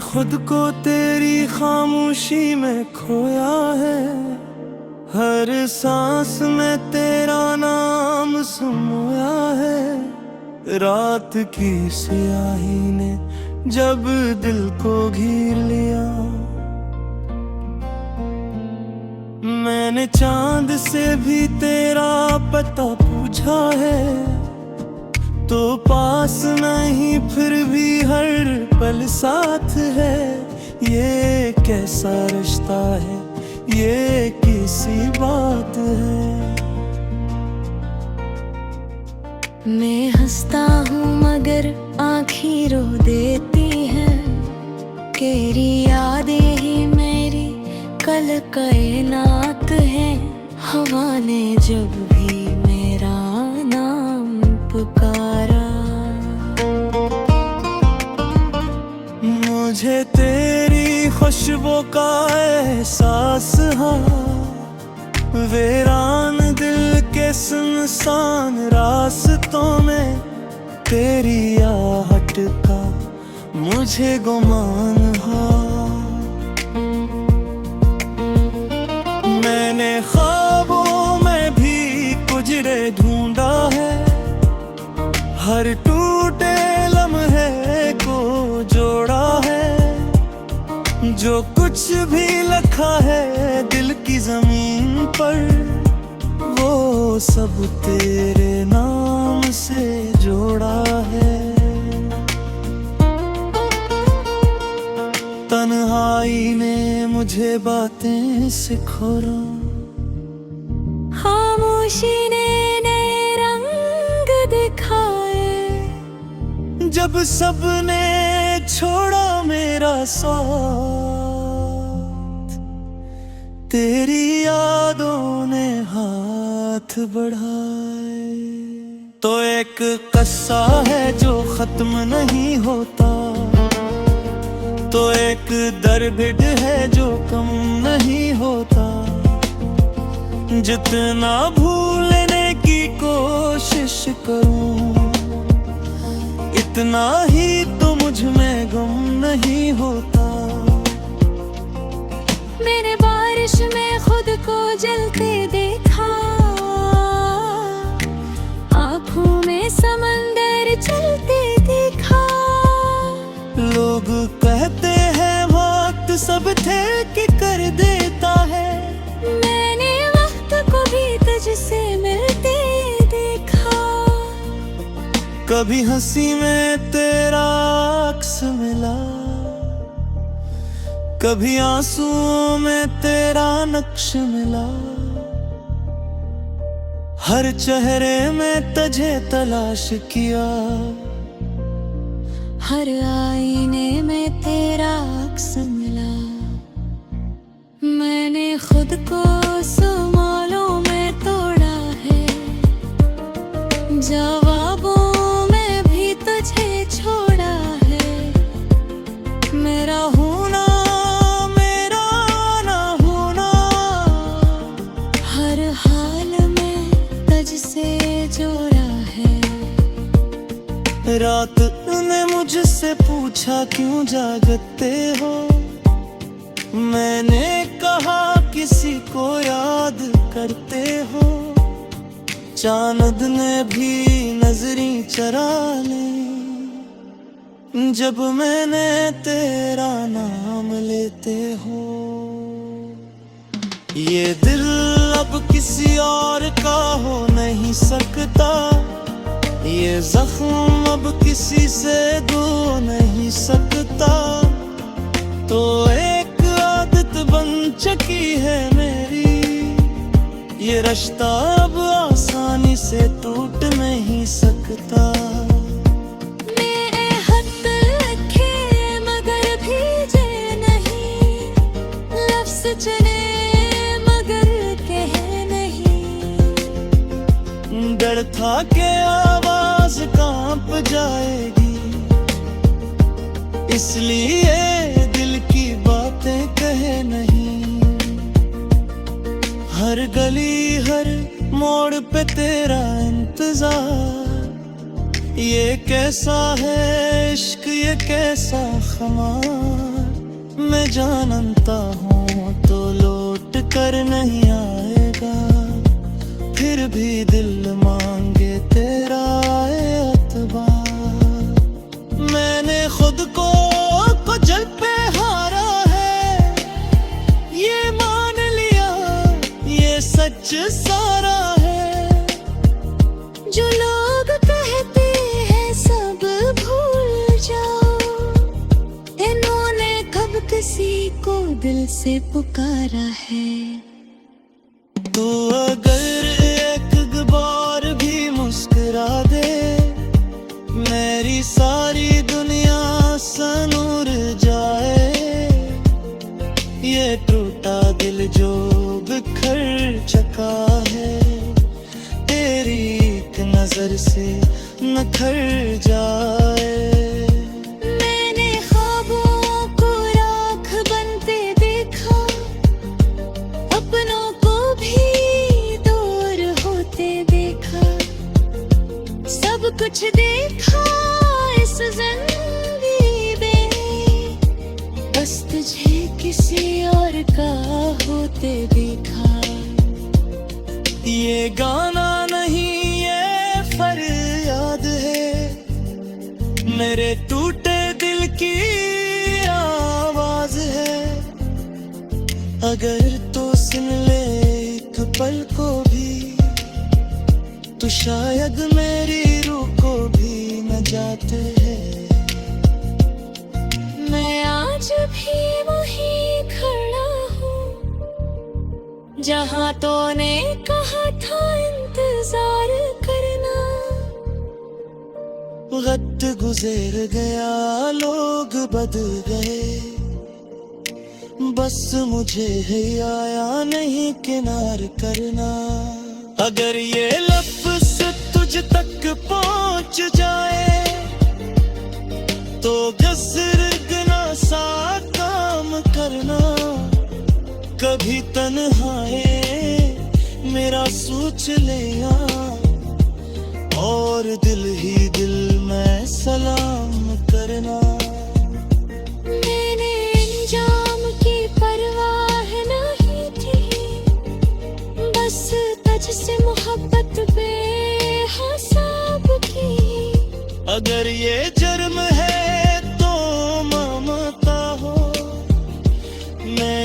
खुद को तेरी खामोशी में खोया है, हर सांस में तेरा नाम समोया है। रात की स्याही ने जब दिल को घेर लिया, मैंने चांद से भी तेरा पता पूछा है, तो पास नहीं फिर भी हर पल साथ है। ये कैसा रिश्ता है, ये किसी बात है। मैं हंसता हूँ मगर आँखें रो देती हैं, तेरी यादें ही मेरी कल कायनात है। हवा ने जब भी मेरा नाम पुकारा, मुझे तेरी खुशबू का एहसास है। वीरान दिल के सुनसान रास्तों में तेरी आहट का मुझे गुमान है। मैंने ख्वाबों में भी कुजरे ढूंढा है, हर टूटे लम्हे को जोड़ा है। जो कुछ भी लिखा है दिल की जमीन पर, वो सब तेरे नाम से जोड़ा है। तन्हाई ने मुझे बातें सिखाया, खामोशी ने नए रंग दिखाए। जब सबने छोड़ा मेरा साथ, तेरी यादों ने हाथ बढ़ाए। तो एक किस्सा है जो खत्म नहीं होता, तो एक दर्द है जो कम नहीं होता। जितना भूलने की कोशिश करूं, इतना ही तो मुझ में गम नहीं होता। मैंने बारिश में खुद को जलते देखा, आँखों में समंदर चलते देखा। लोग कहते हैं वक्त सब ठेके कर देता है, मैंने वक्त को भी तुझसे मिलते देखा। कभी हंसी में तेरा अक्स मिला, कभी आंसुओं में तेरा नक्श मिला। हर चेहरे में तुझे तलाश किया, हर आईने में तेरा अक्स मिला। मैंने खुद को सवालों में तोड़ा है, जवाबों में भी तुझे छोड़ा है। मेरा होना मेरा ना होना, हर हाल में तुझसे जोड़ा है। रात ने मुझसे पूछा क्यों जागते हो, मैंने कहा किसी को याद करते हो। चांद ने भी नजरें चरा ली, जब मैंने तेरा नाम लेते हो। ये दिल अब किसी और का हो नहीं सकता, ये जख्म अब किसी से धो नहीं सकता। तो एक आदत बन चुकी है मेरी, ये रिश्ता अब आसानी से टूट नहीं सकता। मेरे हाथ लिखे मगर भीजे नहीं, लफ्ज़ चुने मगर कहे नहीं। डर था कि आवाज कांप जाएगी, इसलिए दिल की बातें कहे नहीं। हर गली हर मोड़ पे तेरा इंतजार, ये कैसा है इश्क ये कैसा खमार मैं जानता हूँ तो लौट कर नहीं आएगा, फिर भी दिल मांगे तेरा एतबार। मैंने खुद को कुचल पे हारा है, ये मान लिया ये सच सारा है। जो लोग कहते हैं सब भूल जाओ, इन्होंने कब किसी को दिल से पुकारा है। तू अगर एक बार भी मुस्कुरा दे, मेरी सारी दुनिया सनूर जाए। ये टूटा दिल जो बिखर चुका है, तेरी एक नजर से निखर जाए। मैंने ख्वाबों को राख बनते देखा, अपनों को भी दूर होते देखा। सब कुछ देखा इस जिंदगी में, बस तुझे किसी और का होते देखा। ये गाना नहीं ये फरियाद है, मेरे टूटे दिल की आवाज है। अगर तो सुन ले एक पल को भी, तो शायद मेरी रूह को भी न जाते हैं। मैं आज भी वहीं खड़ा हूँ, जहाँ तूने कहा था इंतजार करना। वक्त गुजर गया लोग बदल गए, बस मुझे है आया नहीं किनार करना। अगर ये लफ्ज़ तुझ तक पहुंच जाए, तो गज़रगना सा काम करना। कभी तन्हाई मेरा सोच लिया, और दिल ही दिल में सलाम करना। मैंने इंजाम की परवाह नहीं थी, बस तुझसे मोहब्बत बेहिसाब की। अगर ये जुर्म है तो ममता हो, मैंने